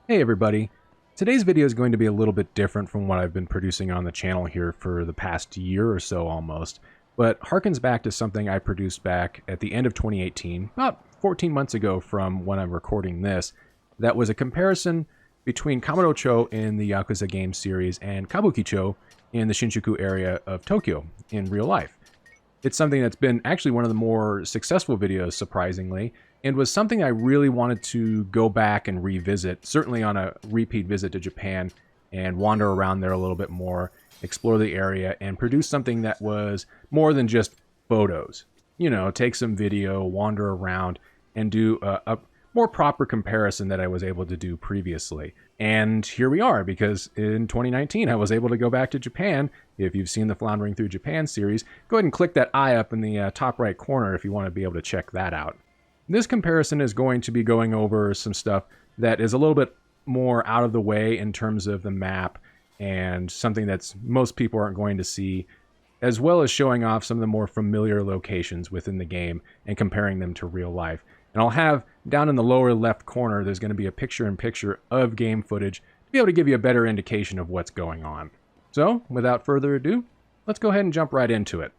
Hey everybody, today's video is going to be a little bit different from what I've been producing on the channel here for the past year or so almost, but harkens back to something I produced back at the end of 2018, about 14 months ago from when I'm recording this, that was a comparison between Kamurocho in the Yakuza game series and Kabukicho in the Shinjuku area of Tokyo in real life. It's something that's been actually one of the more successful videos, surprisingly, and was something I really wanted to go back and revisit, certainly on a repeat visit to Japan, and wander around there a little bit more, explore the area, and produce something that was more than just photos. You know, take some video, wander around, and do a more proper comparison that I was able to do previously. And here we are, because in 2019 I was able to go back to Japan. If you've seen the Floundering Through Japan series, go ahead and click that eye up in the top right corner if you want to be able to check that out. This comparison is going to be going over some stuff that is a little bit more out of the way in terms of the map and something that most people aren't going to see, as well as showing off some of the more familiar locations within the game and comparing them to real life. And I'll have down in the lower left corner, there's going to be a picture-in-picture of game footage to be able to give you a better indication of what's going on. So, without further ado, let's go ahead and jump right into it.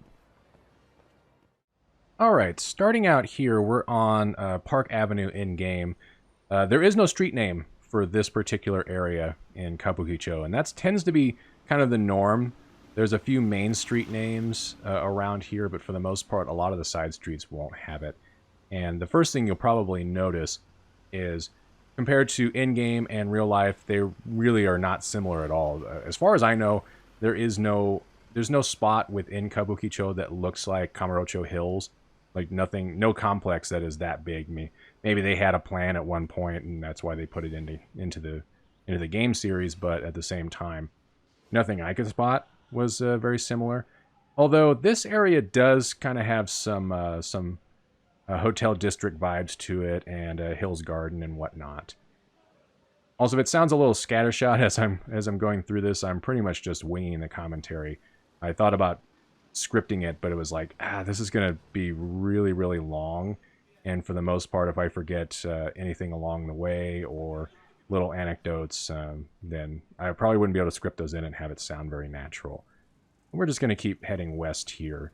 Alright, starting out here, we're on Park Avenue in-game. There is no street name for this particular area in Kabukicho, and that tends to be kind of the norm. There's a few main street names around here, but for the most part, a lot of the side streets won't have it. And the first thing you'll probably notice is, compared to in-game and real life, they really are not similar at all. As far as I know, there's no spot within Kabukicho that looks like Kamurocho Hills. Like nothing, no complex that is that big. Maybe they had a plan at one point, and that's why they put it into the game series. But at the same time, nothing I could spot was very similar. Although this area does kind of have some hotel district vibes to it, and Hills Garden and whatnot. Also, if it sounds a little scattershot as I'm going through this, I'm pretty much just winging the commentary. I thought about scripting it, but it was like, this is going to be really, really long. And for the most part, if I forget anything along the way or little anecdotes, then I probably wouldn't be able to script those in and have it sound very natural. We're just going to keep heading west here.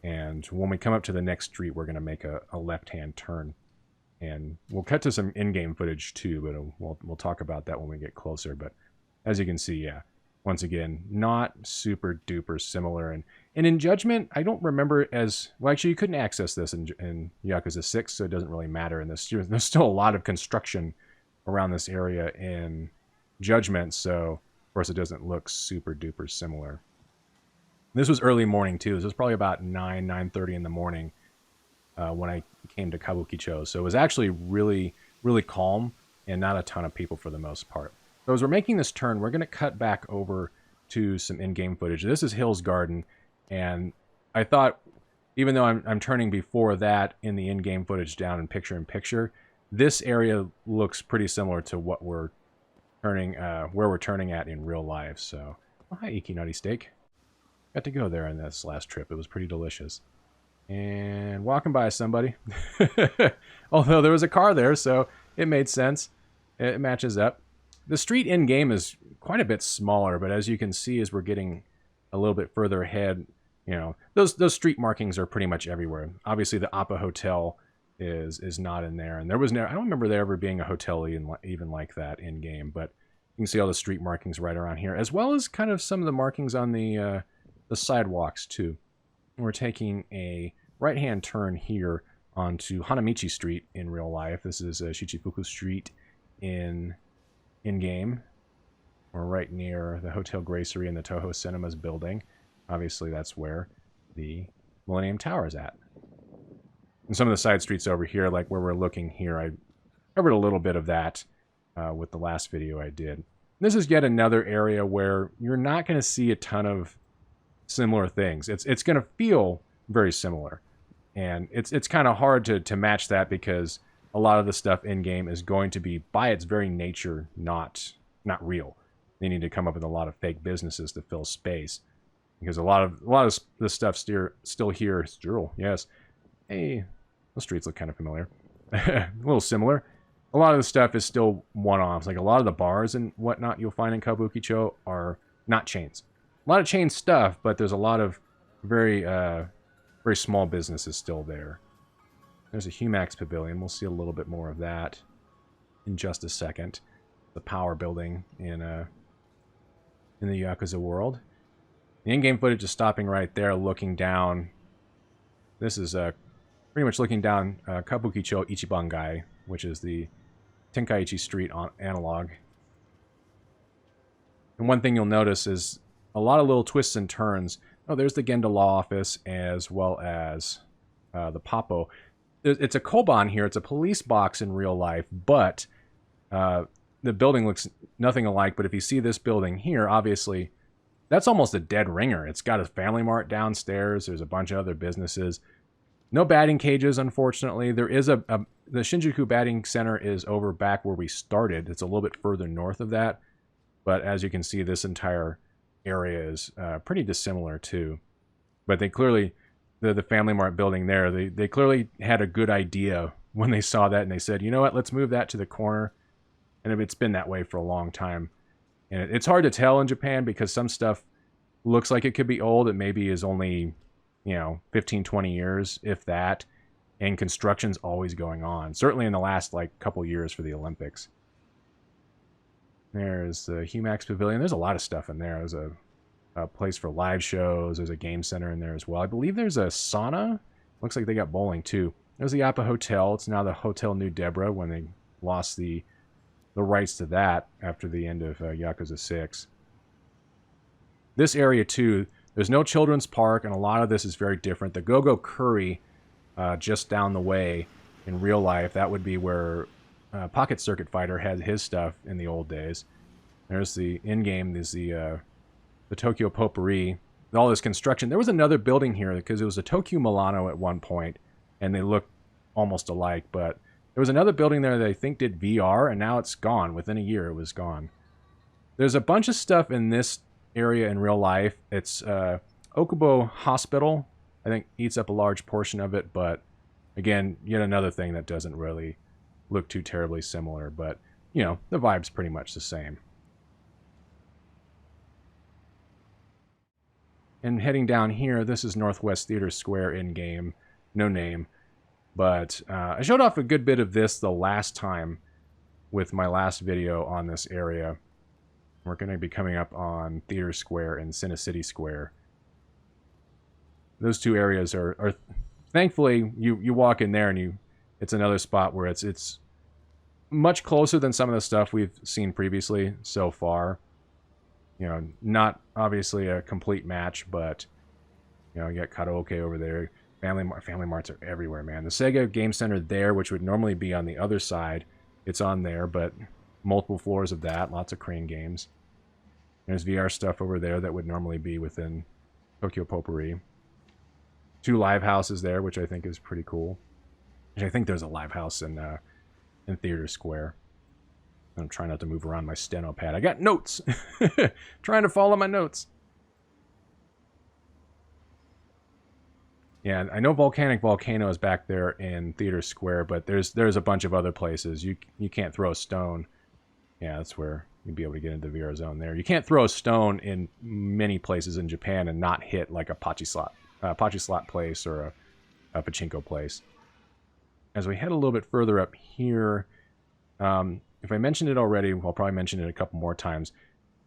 And when we come up to the next street, we're going to make a left-hand turn. And we'll cut to some in-game footage too, but we'll talk about that when we get closer. But as you can see, yeah, once again, not super duper similar. And in Judgment, I don't remember as... Well, actually, you couldn't access this in Yakuza 6, so it doesn't really matter in this. There's still a lot of construction around this area in Judgment, so of course it doesn't look super duper similar. This was early morning too. This was probably about 9:30 in the morning when I came to Kabukicho. So it was actually really, really calm and not a ton of people for the most part. So as we're making this turn, we're going to cut back over to some in-game footage. This is Hills Garden, and I thought, even though I'm turning before that in the in-game footage down in picture-in-picture, this area looks pretty similar to what we're turning, where we're turning at in real life. So, oh, hi, Iki Steak. Got to go there on this last trip. It was pretty delicious. And walking by somebody. Although there was a car there, so it made sense. It matches up. The street in-game is quite a bit smaller, but as you can see as we're getting a little bit further ahead, you know, those street markings are pretty much everywhere. Obviously, the Appa Hotel is not in there, and there was never... I don't remember there ever being a hotel even like that in-game, but you can see all the street markings right around here, as well as kind of some of the markings on the sidewalks, too. We're taking a right-hand turn here onto Hanamichi Street in real life. This is Shichifuku Street in-game. We're right near the Hotel Gracery and the Toho Cinemas building. Obviously, that's where the Millennium Tower is at. And some of the side streets over here, like where we're looking here, I covered a little bit of that with the last video I did. This is yet another area where you're not going to see a ton of similar things. It's going to feel very similar. And it's kind of hard to match that because a lot of the stuff in-game is going to be, by its very nature, not real. They need to come up with a lot of fake businesses to fill space. Because a lot of the stuff still here, yes. Hey, those streets look kind of familiar. A little similar. a lot of the stuff is still one-offs. Like a lot of the bars and whatnot you'll find in Kabukicho are not chains. A lot of chain stuff, but there's a lot of very, very small businesses still there. There's a Humax Pavilion. We'll see a little bit more of that in just a second. The power building in the Yakuza world. The in-game footage is stopping right there, looking down. This is pretty much looking down Kabukicho Ichibangai, which is the Tenkaichi Street analog. And one thing you'll notice is a lot of little twists and turns. Oh, there's the Genda Law Office as well as the Papo. It's a Koban here. It's a police box in real life, but the building looks nothing alike. But if you see this building here, obviously, that's almost a dead ringer. It's got a Family Mart downstairs. There's a bunch of other businesses. No batting cages, unfortunately. There is the Shinjuku batting center is over back where we started. It's a little bit further north of that. But as you can see, this entire area is pretty dissimilar too. But they clearly, the Family Mart building there, they clearly had a good idea when they saw that, and they said, you know what, let's move that to the corner. And it's been that way for a long time. And it's hard to tell in Japan because some stuff looks like it could be old. It maybe is only, 15, 20 years, if that. And construction's always going on. Certainly in the last, couple years for the Olympics. There's the Humax Pavilion. There's a lot of stuff in there. There's a place for live shows. There's a game center in there as well. I believe there's a sauna. Looks like they got bowling, too. There's the Appa Hotel. It's now the Hotel New Debra when they lost the rights to that after the end of Yakuza 6. This area, too, there's no children's park, and a lot of this is very different. The Go-Go Curry, just down the way in real life, that would be where Pocket Circuit Fighter had his stuff in the old days. There's the in-game, there's the Tokyo Potpourri. All this construction. There was another building here because it was a Tokyo Milano at one point, and they looked almost alike, but there was another building there that I think did VR, and now it's gone. Within a year, it was gone. There's a bunch of stuff in this area in real life. It's Okubo Hospital. I think eats up a large portion of it, but again, yet another thing that doesn't really look too terribly similar, but, the vibe's pretty much the same. And heading down here, this is Northwest Theater Square in-game. No name. But I showed off a good bit of this the last time with my last video on this area. We're going to be coming up on Theater Square and Cinecity Square. Those two areas are thankfully, you walk in there and it's another spot where it's much closer than some of the stuff we've seen previously so far. Not obviously a complete match, but, you got karaoke over there. Family Marts are everywhere, man. The Sega Game Center there, which would normally be on the other side, it's on there, but multiple floors of that, lots of crane games. There's VR stuff over there that would normally be within Tokyo Potpourri. 2 live houses there, which I think is pretty cool. I think there's a live house in Theater Square. I'm trying not to move around my steno pad. I got notes! Trying to follow my notes. Yeah, I know Volcanic Volcano is back there in Theater Square, but there's a bunch of other places. You can't throw a stone. Yeah, that's where you'd be able to get into the VR zone there. You can't throw a stone in many places in Japan and not hit like a Pachi slot place or a pachinko place. As we head a little bit further up here, if I mentioned it already, I'll probably mention it a couple more times.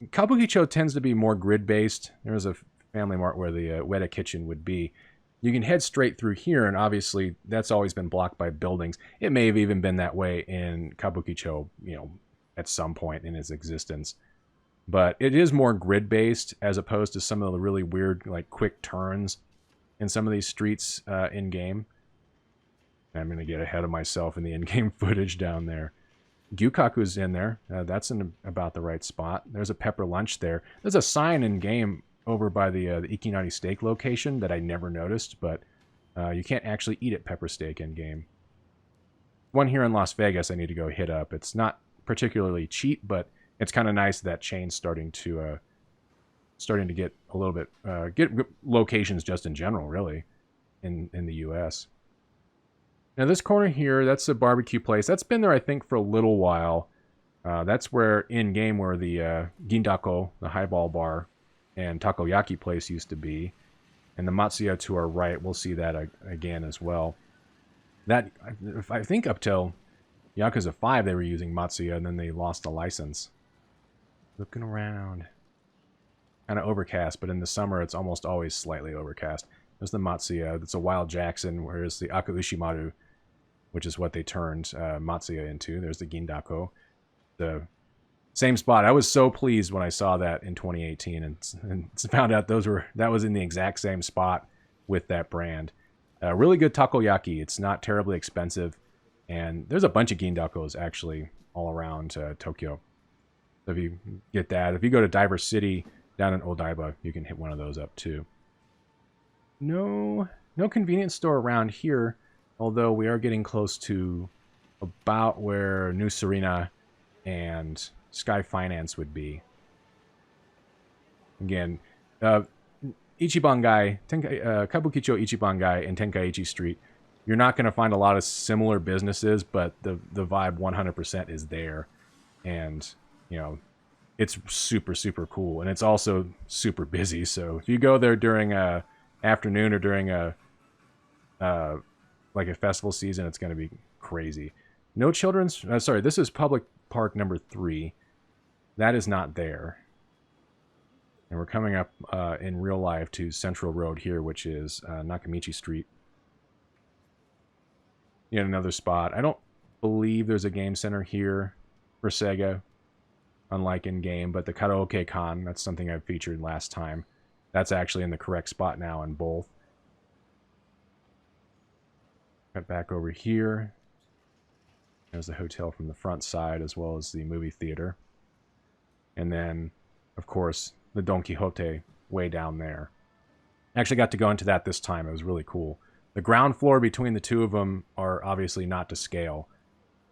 Kabukicho tends to be more grid-based. There's a Family Mart where the Ueda Kitchen would be. You can head straight through here, and obviously that's always been blocked by buildings. It may have even been that way in Kabukicho, at some point in its existence. But it is more grid-based as opposed to some of the really weird, quick turns in some of these streets in-game. I'm going to get ahead of myself in the in-game footage down there. Gyukaku's in there. That's in about the right spot. There's a Pepper Lunch there. There's a sign in-game over by the Ikinari Steak location that I never noticed, but you can't actually eat at Pepper Steak in-game. One here in Las Vegas I need to go hit up. It's not particularly cheap, but it's kind of nice that chain's starting to get a little bit get locations just in general, really, in the U.S. Now this corner here, that's a barbecue place. That's been there, I think, for a little while. That's where, in-game, where the Gindako, the highball bar, and takoyaki place used to be. And the Matsuya to our right, we'll see that again as well. That, I think up till Yakuza 5, they were using Matsuya, and then they lost the license. Looking around. Kind of overcast, but in the summer, it's almost always slightly overcast. There's the Matsuya. That's a Wild Jackson, whereas the Akuushimaru, which is what they turned Matsuya into. There's the Gindako. The same spot. I was so pleased when I saw that in 2018 and found out that was in the exact same spot with that brand. Really good takoyaki. It's not terribly expensive, and there's a bunch of Gindakos actually all around Tokyo. So if you get that, if you go to Diver City down in Odaiba, you can hit one of those up too. No convenience store around here, although we are getting close to about where New Serena and Sky Finance would be. Again, Ichibangai, Kabukicho Ichibangai and Tenkaichi Street, you're not going to find a lot of similar businesses, but the vibe 100% is there. And, you know, it's super, super cool. And it's also super busy. So if you go there during a afternoon or during like a festival season, it's going to be crazy. No children's... sorry, this is public park number 3. That is not there. And we're coming up in real life to Central Road here, which is Nakamichi Street. Yet another spot. I don't believe there's a game center here for Sega, unlike in-game, but the Karaoke-kan, that's something I featured last time. That's actually in the correct spot now in both. Cut back over here. There's the hotel from the front side, as well as the movie theater. And then, of course, the Don Quixote way down there. I actually got to go into that this time. It was really cool. The ground floor between the two of them are obviously not to scale.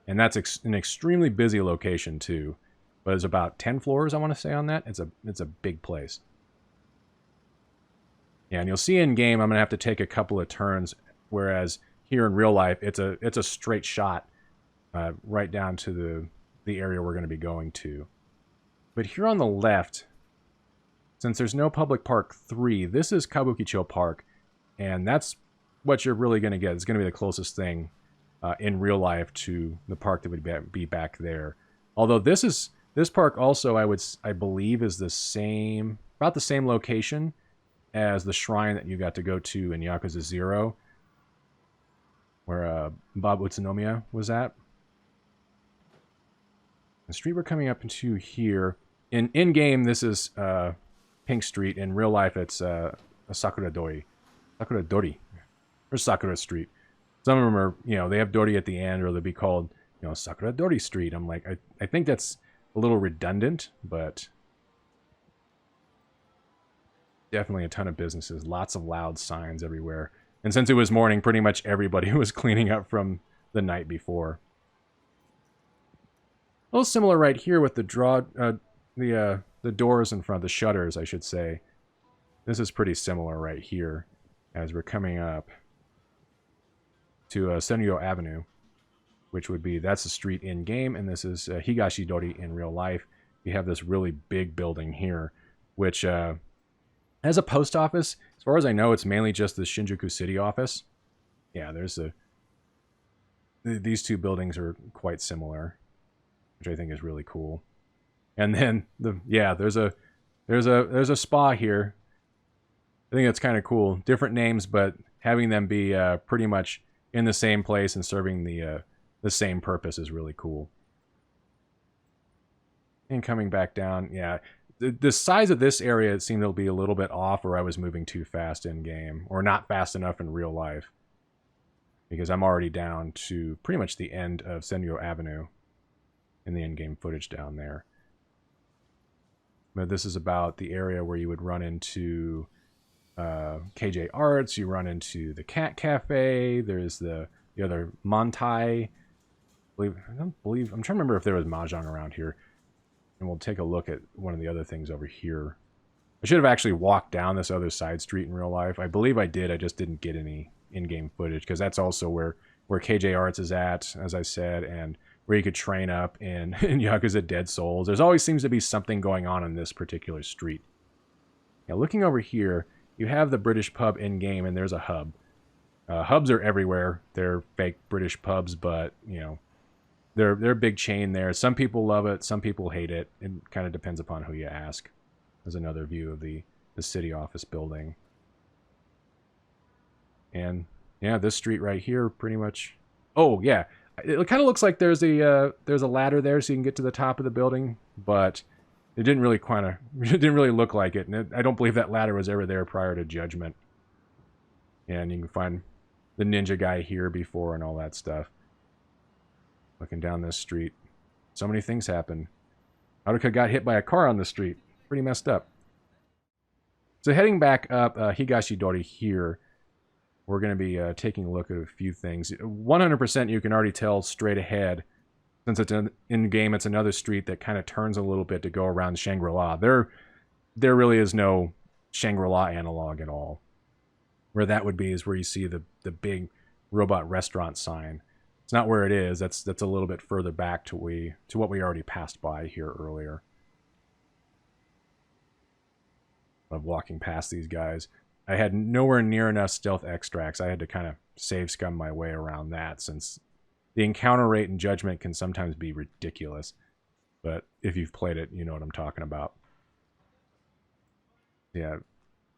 And that's an extremely busy location, too. But there's about 10 floors, I want to say, on that. It's a big place. Yeah, and you'll see in-game, I'm going to have to take a couple of turns, whereas here in real life, it's a straight shot right down to the area we're going to be going to. But here on the left, since there's no Public Park 3, this is Kabukicho Park, and that's what you're really going to get. It's going to be the closest thing in real life to the park that would be back there. Although this park also, I believe, is about the same location as the shrine that you got to go to in Yakuza 0, where Bob Utsunomiya was at. The street we're coming up into here, in-game, this is Pink Street. In real life, it's Sakura-dori. Sakura-dori. Or Sakura Street. Some of them are, they have Dori at the end, or they'll be called, Sakura-dori Street. I'm like, I think that's a little redundant, but definitely a ton of businesses. Lots of loud signs everywhere. And since it was morning, pretty much everybody was cleaning up from the night before. A little similar right here with the doors in front, the shutters, I should say. This is pretty similar right here as we're coming up to Senryo Avenue, which would be, that's the street in-game, and this is Higashi-dori in real life. You have this really big building here, which has a post office. As far as I know, it's mainly just the Shinjuku city office. Yeah, these two buildings are quite similar, which I think is really cool. And then there's a spa here. I think that's kind of cool. Different names, but having them be pretty much in the same place and serving the same purpose is really cool. And coming back down, yeah, the size of this area, it seemed to be a little bit off, or I was moving too fast in game, or not fast enough in real life, because I'm already down to pretty much the end of Senryo Avenue in the in-game footage down there. But this is about the area where you would run into KJ Arts, you run into the Cat Cafe, there's the other Montai. I'm trying to remember if there was Mahjong around here. And we'll take a look at one of the other things over here. I should have actually walked down this other side street in real life. I believe I did, I just didn't get any in-game footage, because that's also where where KJ Arts is at, as I said, and where you could train up in Yakuza Dead Souls. There's always seems to be something going on this particular street. Now, looking over here, you have the British pub in-game, and there's a hub. Hubs are everywhere. They're fake British pubs, but, you know, they're a big chain there. Some people love it. Some people hate it. It kind of depends upon who you ask. There's another view of the city office building. And, yeah, this street right here pretty much... Oh, yeah. It kind of looks like there's a ladder there so you can get to the top of the building, but it didn't really look like it. And I don't believe that ladder was ever there prior to Judgment. And you can find the ninja guy here before and all that stuff. Looking down this street. So many things happen. Haruka got hit by a car on the street. Pretty messed up. So heading back up Higashi-dori here, we're going to be taking a look at a few things. 100% you can already tell straight ahead, since it's in-game, it's another street that kind of turns a little bit to go around Shangri-La. There really is no Shangri-La analog at all. Where that would be is where you see the big robot restaurant sign. It's not where it is. That's a little bit further back to what we already passed by here earlier. Of walking past these guys. I had nowhere near enough stealth extracts. I had to kind of save scum my way around that, since the encounter rate in Judgment can sometimes be ridiculous. But if you've played it, you know what I'm talking about. Yeah,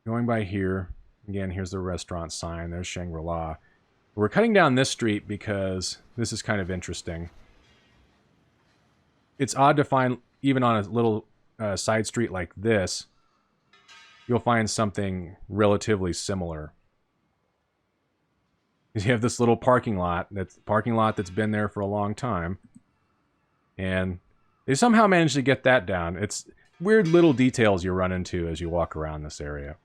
going by here. Again, here's the restaurant sign. There's Shangri-La. We're cutting down this street because this is kind of interesting. It's odd to find, even on a little side street like this, you'll find something relatively similar. You have this little parking lot that's been there for a long time. And they somehow managed to get that down. It's weird little details you run into as you walk around this area.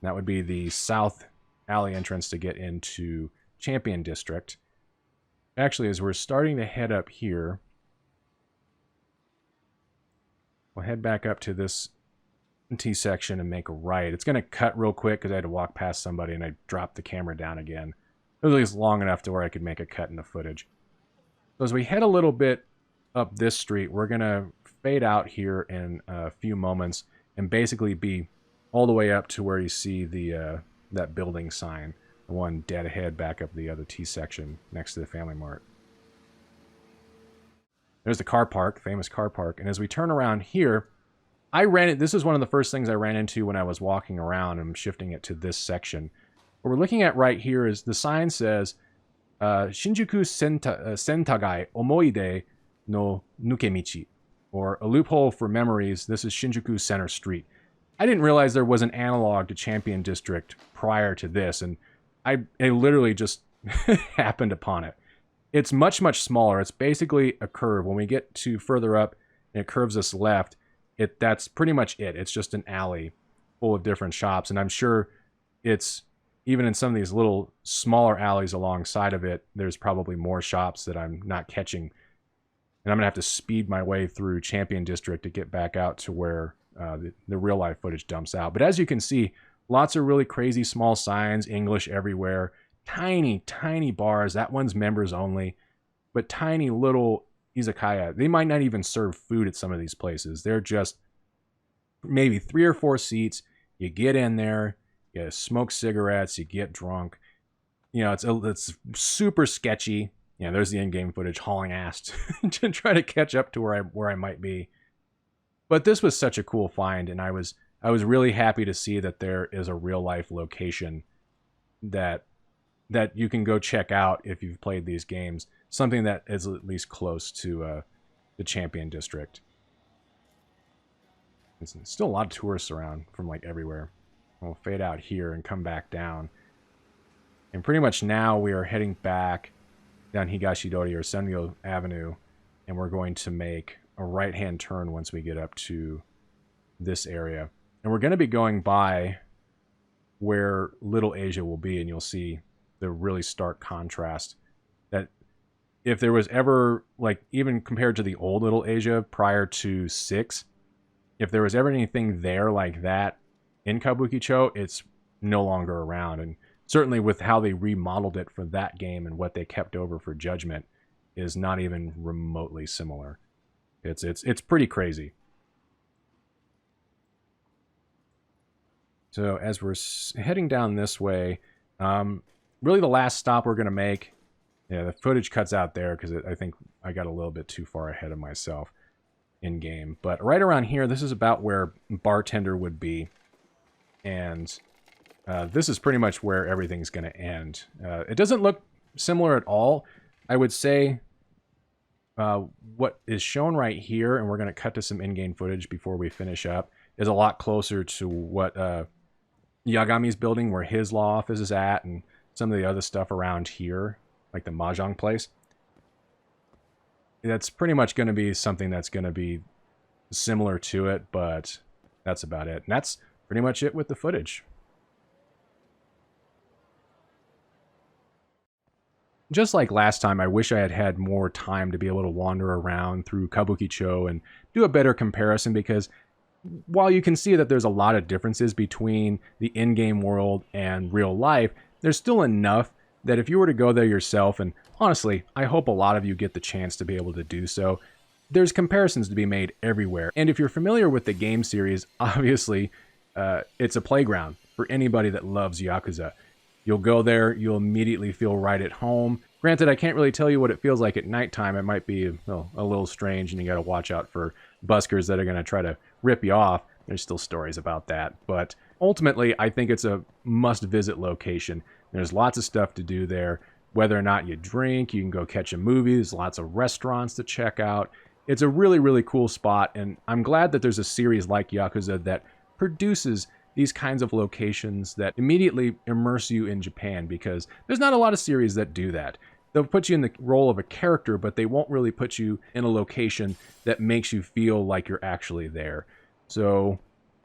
That would be the south alley entrance to get into Champion District. Actually, as we're starting to head up here, we'll head back up to this T section and make a right. It's going to cut real quick because I had to walk past somebody and I dropped the camera down again. It was at least long enough to where I could make a cut in the footage. So as we head a little bit up this street, we're going to fade out here in a few moments and basically be all the way up to where you see the that building sign. The one dead ahead back up the other T section next to the Family Mart. There's the car park, famous car park. And as we turn around here, this is one of the first things I ran into when I was walking around. I'm shifting it to this section. What we're looking at right here is the sign says, Shinjuku Sentā-gai Omoide no Nakamichi, or a loophole for memories. This is Shinjuku Center Street. I didn't realize there was an analog to Champion District prior to this, and I literally just happened upon it. It's much, much smaller. It's basically a curve. When we get to further up and it curves us left, that's pretty much it. It's just an alley full of different shops, and I'm sure it's, even in some of these little smaller alleys alongside of it, there's probably more shops that I'm not catching. And I'm going to have to speed my way through Champion District to get back out to where the real-life footage dumps out. But as you can see, lots of really crazy small signs, English everywhere. Tiny, tiny bars. That one's members only. But tiny little izakaya. They might not even serve food at some of these places. They're just maybe 3 or 4 seats. You get in there, you smoke cigarettes, you get drunk. You know, it's super sketchy. You know, there's the in-game footage hauling ass to try to catch up to where I might be. But this was such a cool find, and I was really happy to see that there is a real-life location that you can go check out if you've played these games. Something that is at least close to the Champion District. There's still a lot of tourists around from like everywhere. We'll fade out here and come back down. And pretty much now we are heading back down Higashi-dori or Senryo Avenue, and we're going to make a right-hand turn once we get up to this area. And we're going to be going by where Little Asia will be, and you'll see the really stark contrast. That if there was ever, like, even compared to the old Little Asia prior to 6, if there was ever anything there like that in Kabukicho, it's no longer around. And certainly with how they remodeled it for that game and what they kept over for Judgment, is not even remotely similar. It's pretty crazy. So as we're heading down this way, really the last stop we're going to make, yeah, the footage cuts out there because I think I got a little bit too far ahead of myself in game. But right around here, this is about where Bartender would be. And this is pretty much where everything's going to end. It doesn't look similar at all. I would say what is shown right here, and we're going to cut to some in-game footage before we finish up, is a lot closer to what Yagami's building, where his law office is at, and some of the other stuff around here, like the Mahjong place. That's pretty much going to be something that's going to be similar to it, but that's about it. And that's pretty much it with the footage. Just like last time, I wish I had had more time to be able to wander around through Kabukicho and do a better comparison, because while you can see that there's a lot of differences between the in-game world and real life, there's still enough that if you were to go there yourself, and honestly, I hope a lot of you get the chance to be able to do so, there's comparisons to be made everywhere. And if you're familiar with the game series, obviously, it's a playground for anybody that loves Yakuza. You'll go there, you'll immediately feel right at home. Granted, I can't really tell you what it feels like at nighttime. It might be a little strange, and you got to watch out for buskers that are going to try to rip you off. There's still stories about that. But ultimately, I think it's a must-visit location. There's lots of stuff to do there. Whether or not you drink, you can go catch a movie. There's lots of restaurants to check out. It's a really, really cool spot, and I'm glad that there's a series like Yakuza that produces these kinds of locations that immediately immerse you in Japan, because there's not a lot of series that do that. They'll put you in the role of a character, but they won't really put you in a location that makes you feel like you're actually there. So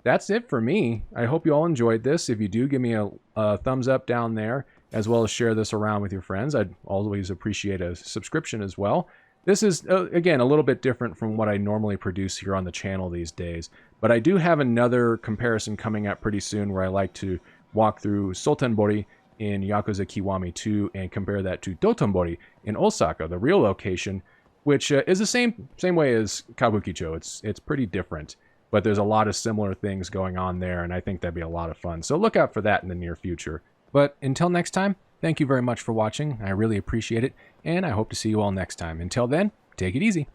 that's it for me. I hope you all enjoyed this. If you do, give me a thumbs up down there, as well as share this around with your friends. I'd always appreciate a subscription as well. This is, again, a little bit different from what I normally produce here on the channel these days, but I do have another comparison coming up pretty soon where I like to walk through Sotenbori in Yakuza Kiwami 2 and compare that to Dotonbori in Osaka, the real location, which is the same way as Kabukicho. It's pretty different, but there's a lot of similar things going on there, and I think that'd be a lot of fun. So look out for that in the near future. But until next time, thank you very much for watching. I really appreciate it, and I hope to see you all next time. Until then, take it easy.